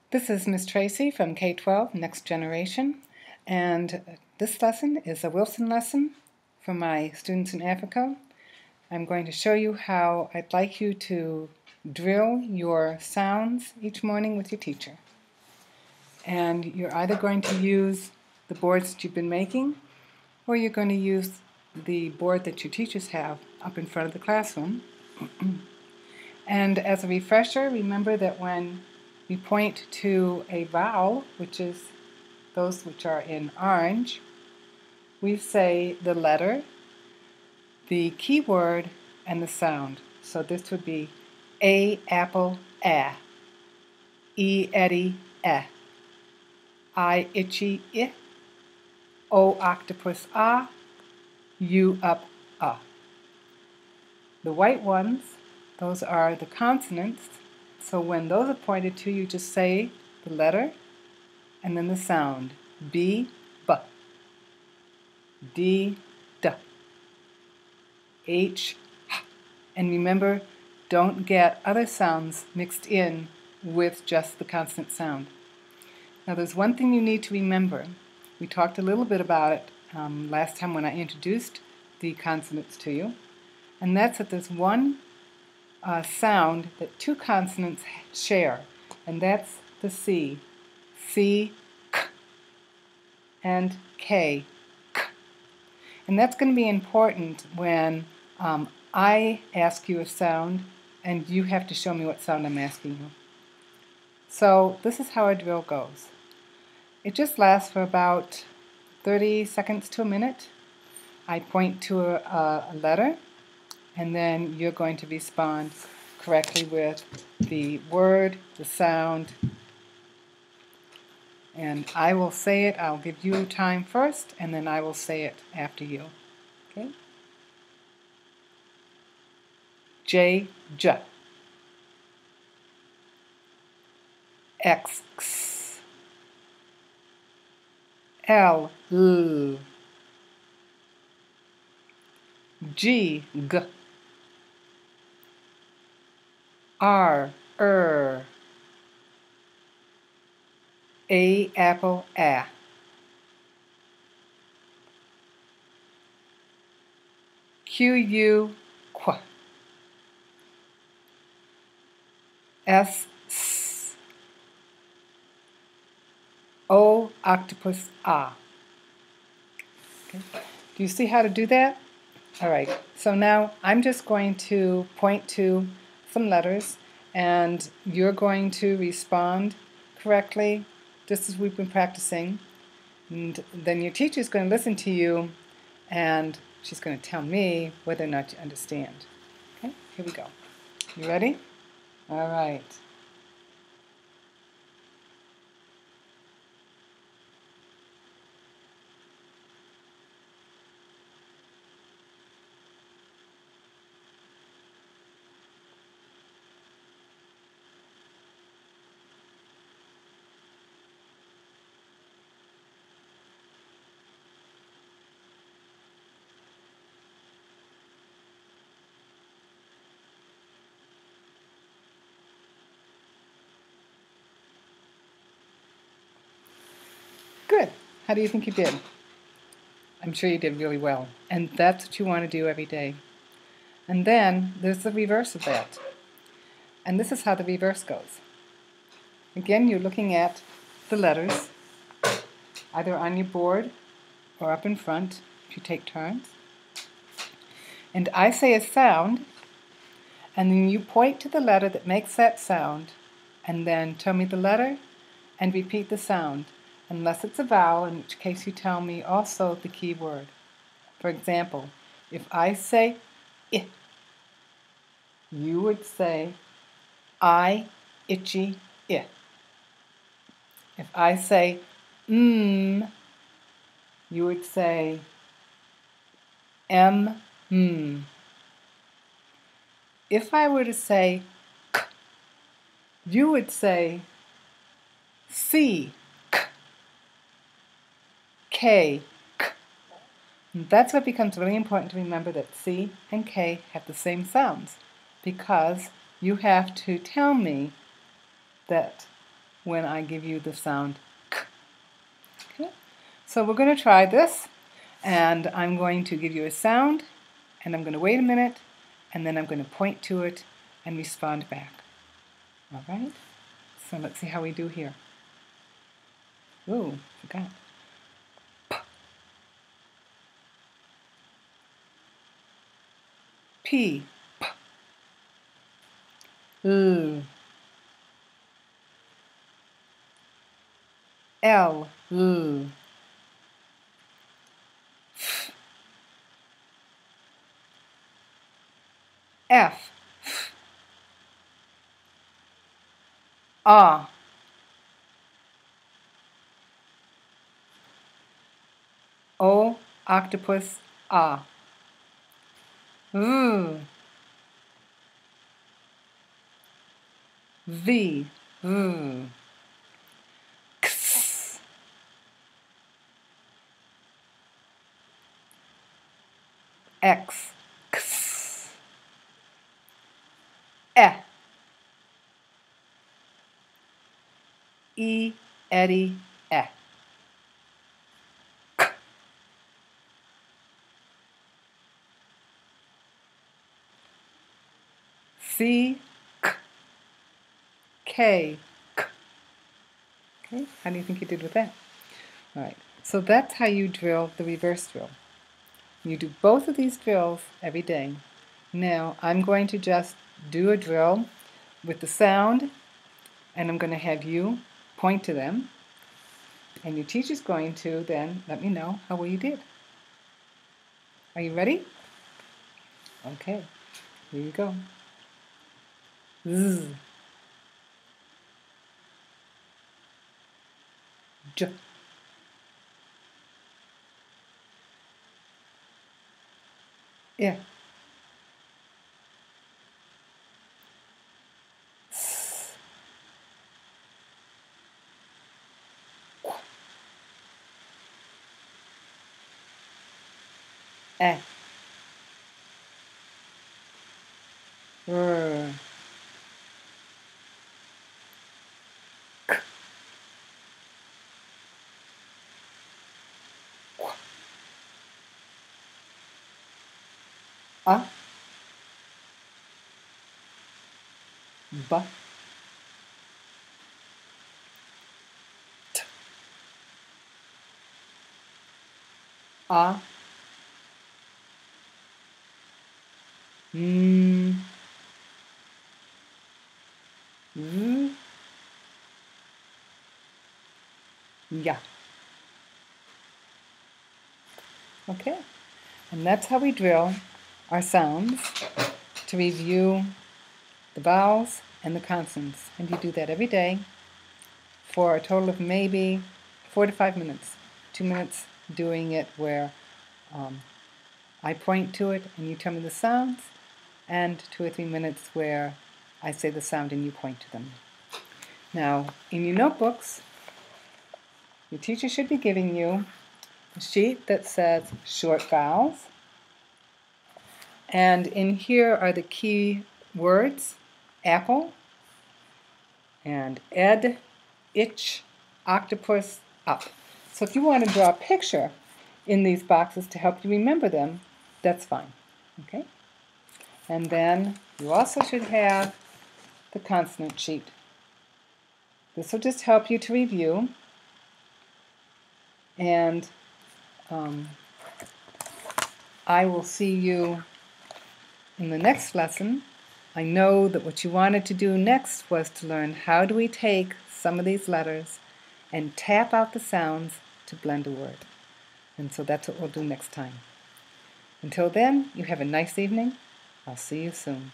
This is Miss Tracy from K-12 Next Generation, and this lesson is a Wilson lesson for my students in Africa. I'm going to show you how I'd like you to drill your sounds each morning with your teacher. And you're either going to use the boards that you've been making, or you're going to use the board that your teachers have up in front of the classroom. And as a refresher, remember that when we point to a vowel, which is those which are in orange, we say the letter, the keyword, and the sound. So this would be A apple, A, E Eddie, E, I itchy, I, O octopus, A, U up, A. The white ones, those are the consonants. So when those are pointed to, you just say the letter and then the sound. B, B, D, D, H, H. And remember, don't get other sounds mixed in with just the consonant sound. Now there's one thing you need to remember. We talked a little bit about it last time when I introduced the consonants to you. And that's that there's one sound that two consonants share, and that's the C. C, K, and K, K. And that's going to be important when I ask you a sound and you have to show me what sound I'm asking you. So this is how our drill goes. It just lasts for about 30 seconds to a minute. I point to a letter, and then you're going to respond correctly with the word, the sound, and I will say it. I'll give you time first, and then I will say it after you. Okay? J, J. X, X. L, L. G, G. R, A apple, A. Q, U, Qu. S, S. O octopus, A. Okay. Do you see how to do that? All right, so now I'm just going to point to some letters, and you're going to respond correctly, just as we've been practicing. And then your teacher's going to listen to you, and she's going to tell me whether or not you understand. Okay, here we go. You ready? All right. Good. How do you think you did? I'm sure you did really well. And that's what you want to do every day. And then there's the reverse of that. And this is how the reverse goes. Again, you're looking at the letters, either on your board or up in front, if you take turns. And I say a sound, and then you point to the letter that makes that sound, and then tell me the letter and repeat the sound, unless it's a vowel, in which case you tell me also the key word. For example, if I say I, you would say I itchy I. If I say you would say If I were to say k, you would say C, k, K, k. And that's what becomes really important to remember, that C and K have the same sounds, because you have to tell me that when I give you the sound k. Okay? So we're going to try this, and I'm going to give you a sound, and I'm going to wait a minute, and then I'm going to point to it and respond back. All right? So let's see how we do here. Ooh, forgot. P. L. L. L. F. Ah. O. Octopus. Ah. V. V. V. X. X. X. E. Eddie. E. K. C. K. K. K. Okay, how do you think you did with that? All right, so that's how you drill the reverse drill. You do both of these drills every day. Now, I'm going to just do a drill with the sound, and I'm going to have you point to them, and your teacher's going to then let me know how well you did. Are you ready? Okay, here you go. Z. J. Yeah. S. Qu. E. R. K. Qu. A. B. T. A. M. V. Yeah. Okay, and that's how we drill our sounds to review the vowels and the consonants. And you do that every day for a total of maybe 4 to 5 minutes. 2 minutes doing it where I point to it and you tell me the sounds, and 2 or 3 minutes where I say the sound and you point to them. Now, in your notebooks, your teacher should be giving you a sheet that says short vowels. And in here are the key words: apple, and ed, itch, octopus, up. So if you want to draw a picture in these boxes to help you remember them, that's fine. Okay? And then you also should have the consonant sheet. This will just help you to review. And I will see you in the next lesson. I know that what you wanted to do next was to learn how do we take some of these letters and tap out the sounds to blend a word. And so that's what we'll do next time. Until then, you have a nice evening. I'll see you soon.